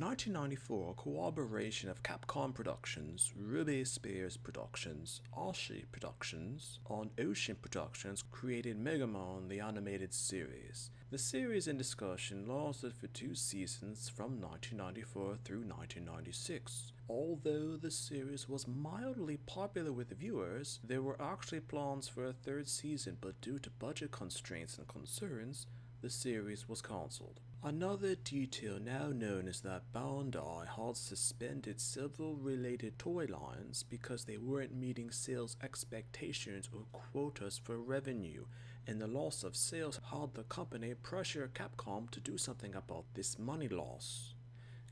1994, a collaboration of Capcom Productions, Ruby Spears Productions, Ashi Productions, and Ocean Productions created Mega Man the animated series. The series in discussion lasted for 2 seasons from 1994 through 1996. Although the series was mildly popular with viewers, there were actually plans for a 3rd season, but due to budget constraints and concerns, the series was cancelled. Another detail now known is that Bandai had suspended several related toy lines because they weren't meeting sales expectations or quotas for revenue, and the loss of sales had the company pressure Capcom to do something about this money loss.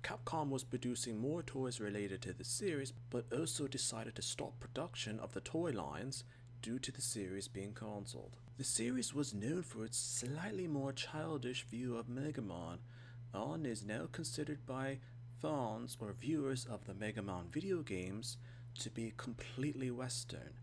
Capcom was producing more toys related to the series, but also decided to stop production of the toy lines due to the series being cancelled. The series was known for its slightly more childish view of Mega Man and is now considered by fans or viewers of the Mega Man video games to be completely Western.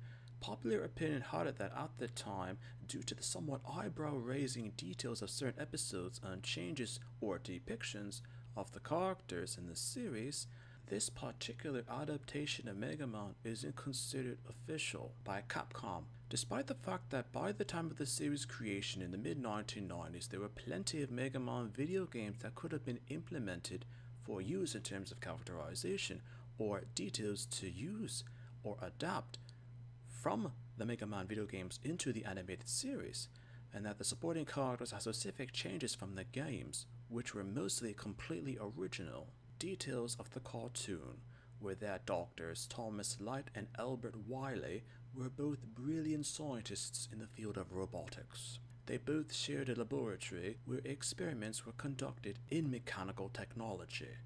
Popular opinion had it that at the time, due to the somewhat eyebrow-raising details of certain episodes and changes or depictions of the characters in the series, this particular adaptation of Mega Man isn't considered official by Capcom, despite the fact that by the time of the series creation in the mid-1990s, there were plenty of Mega Man video games that could have been implemented for use in terms of characterization or details to use or adapt from the Mega Man video games into the animated series, and that the supporting characters had specific changes from the games, which were mostly completely original. Details of the cartoon were that doctors Thomas Light and Albert Wiley were both brilliant scientists in the field of robotics. They both shared a laboratory where experiments were conducted in mechanical technology.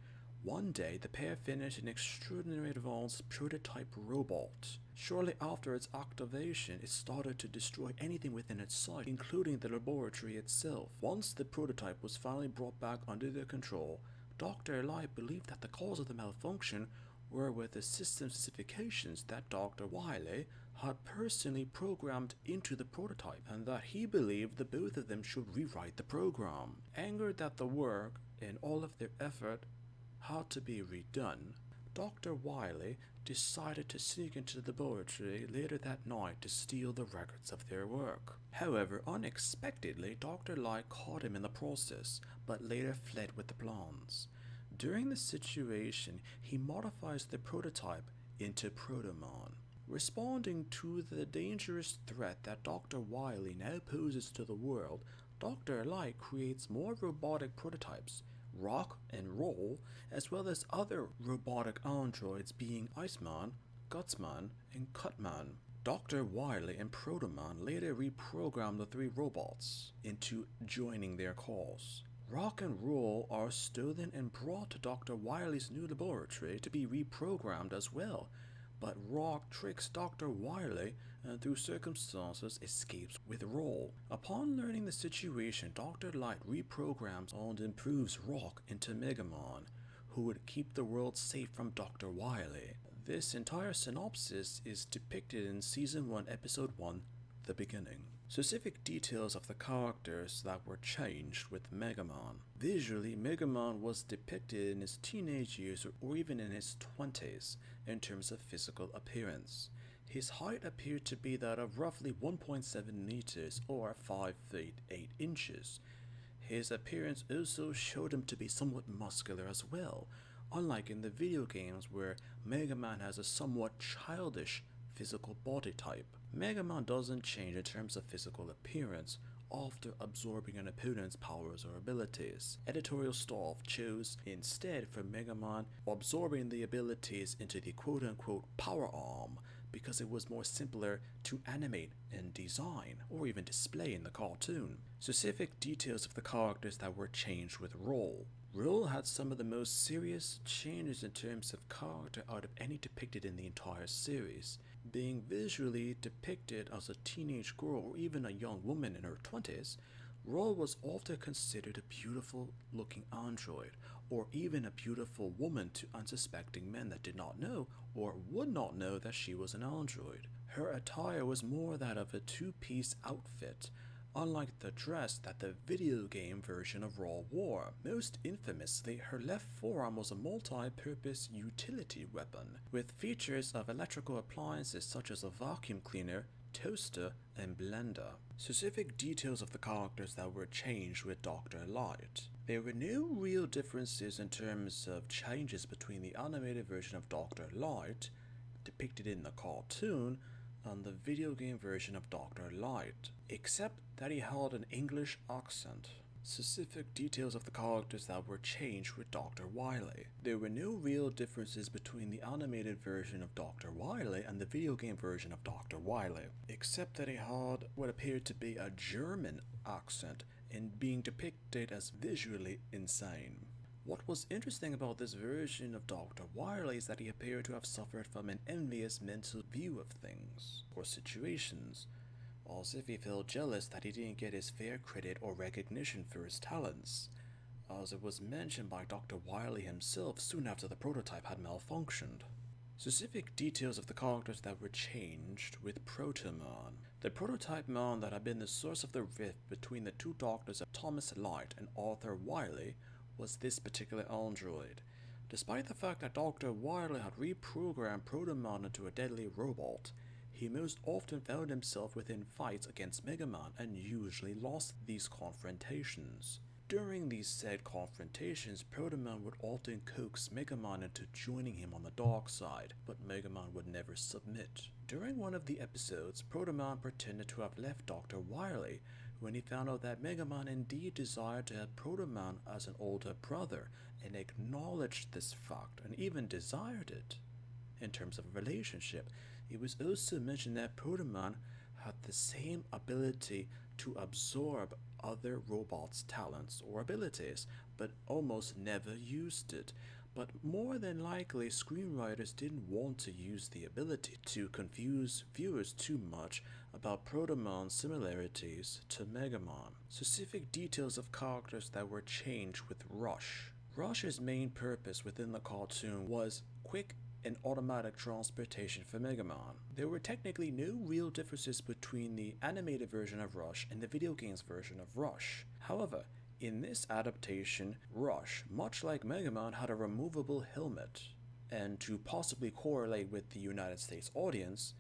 One day, the pair finished an extraordinarily advanced prototype robot. Shortly after its activation, it started to destroy anything within its sight, including the laboratory itself. Once the prototype was finally brought back under their control, Dr. Light believed that the cause of the malfunction were with the system specifications that Dr. Wiley had personally programmed into the prototype, and that he believed the both of them should rewrite the program. Angered that the work and all of their effort had to be redone, Dr. Wiley decided to sneak into the laboratory later that night to steal the records of their work. However, unexpectedly, Dr. Light caught him in the process, but later fled with the plans. During the situation, he modifies the prototype into Proto Man. Responding to the dangerous threat that Dr. Wiley now poses to the world, Dr. Light creates more robotic prototypes, Rock and Roll, as well as other robotic androids being Iceman, Gutsman, and Cutman. Dr. Wiley and Proto Man later reprogrammed the 3 robots into joining their cause. Rock and Roll are stolen and brought to Dr. Wiley's new laboratory to be reprogrammed as well, but Rock tricks Dr. Wiley and through circumstances escapes with Roll. Upon learning the situation, Dr. Light reprograms and improves Rock into Mega Man, who would keep the world safe from Dr. Wiley. This entire synopsis is depicted in Season 1, Episode 1, The Beginning. Specific details of the characters that were changed with Mega Man. Visually, Mega Man was depicted in his teenage years or even in his 20s in terms of physical appearance. His height appeared to be that of roughly 1.7 meters or 5 feet 8 inches. His appearance also showed him to be somewhat muscular as well, unlike in the video games where Mega Man has a somewhat childish physical body type. Mega Man doesn't change in terms of physical appearance after absorbing an opponent's powers or abilities. Editorial staff chose instead for Mega Man absorbing the abilities into the quote-unquote power arm because it was more simpler to animate and design or even display in the cartoon. Specific details of the characters that were changed with Roll. Roll had some of the most serious changes in terms of character out of any depicted in the entire series. Being visually depicted as a teenage girl or even a young woman in her 20s, Roll was often considered a beautiful looking android or even a beautiful woman to unsuspecting men that did not know or would not know that she was an android. Her attire was more that of a 2-piece outfit unlike the dress that the video game version of Raw wore. Most infamously, her left forearm was a multi-purpose utility weapon, with features of electrical appliances such as a vacuum cleaner, toaster, and blender. Specific details of the characters that were changed with Dr. Light. There were no real differences in terms of changes between the animated version of Dr. Light, depicted in the cartoon, and the video game version of Dr. Light, except that he held an English accent. Specific details of the characters that were changed with Dr. Wily. There were no real differences between the animated version of Dr. Wily and the video game version of Dr. Wily, except that he had what appeared to be a German accent and being depicted as visually insane. What was interesting about this version of Dr. Wily is that he appeared to have suffered from an envious mental view of things or situations, as if he felt jealous that he didn't get his fair credit or recognition for his talents, as it was mentioned by Dr. Wily himself soon after the prototype had malfunctioned. Specific details of the characters that were changed with Proto-Man. The prototype man that had been the source of the rift between the two doctors of Thomas Light and Arthur Wily was this particular android. Despite the fact that Dr. Wily had reprogrammed Proto-Man into a deadly robot, he most often found himself within fights against Mega Man and usually lost these confrontations. During these said confrontations, Proto-Man would often coax Mega Man into joining him on the dark side, but Mega Man would never submit. During one of the episodes, Proto-Man pretended to have left Dr. Wily when he found out that Mega Man indeed desired to have Proto-Man as an older brother and acknowledged this fact and even desired it. In terms of a relationship, it was also mentioned that Proto-Man had the same ability to absorb other robots' talents or abilities, but almost never used it. But more than likely, screenwriters didn't want to use the ability to confuse viewers too much about Proto-Man's similarities to Mega Man. Specific details of characters that were changed with Rush. Rush's main purpose within the cartoon was quick and automatic transportation for Mega Man. There were technically no real differences between the animated version of Rush and the video games version of Rush. However, in this adaptation, Rush, much like Mega Man, had a removable helmet, and to possibly correlate with the United States audience,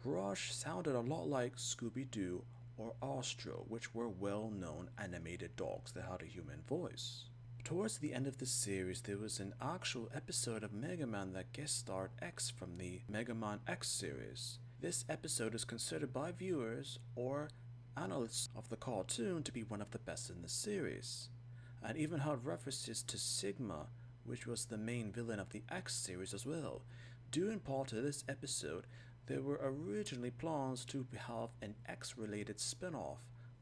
Rush sounded a lot like Scooby-Doo or Astro, which were well-known animated dogs that had a human voice. Towards the end of the series, there was an actual episode of Mega Man that guest starred X from the Mega Man X series. This episode is considered by viewers or analysts of the cartoon to be one of the best in the series, and even had references to Sigma, which was the main villain of the X series as well. Due in part to this episode, there were originally plans to have an X-related spin-off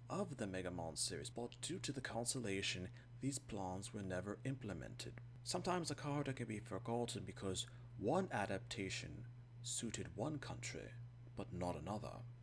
of the Mega Man series, but due to the cancellation, these plans were never implemented. Sometimes a character can be forgotten because one adaptation suited one country, but not another.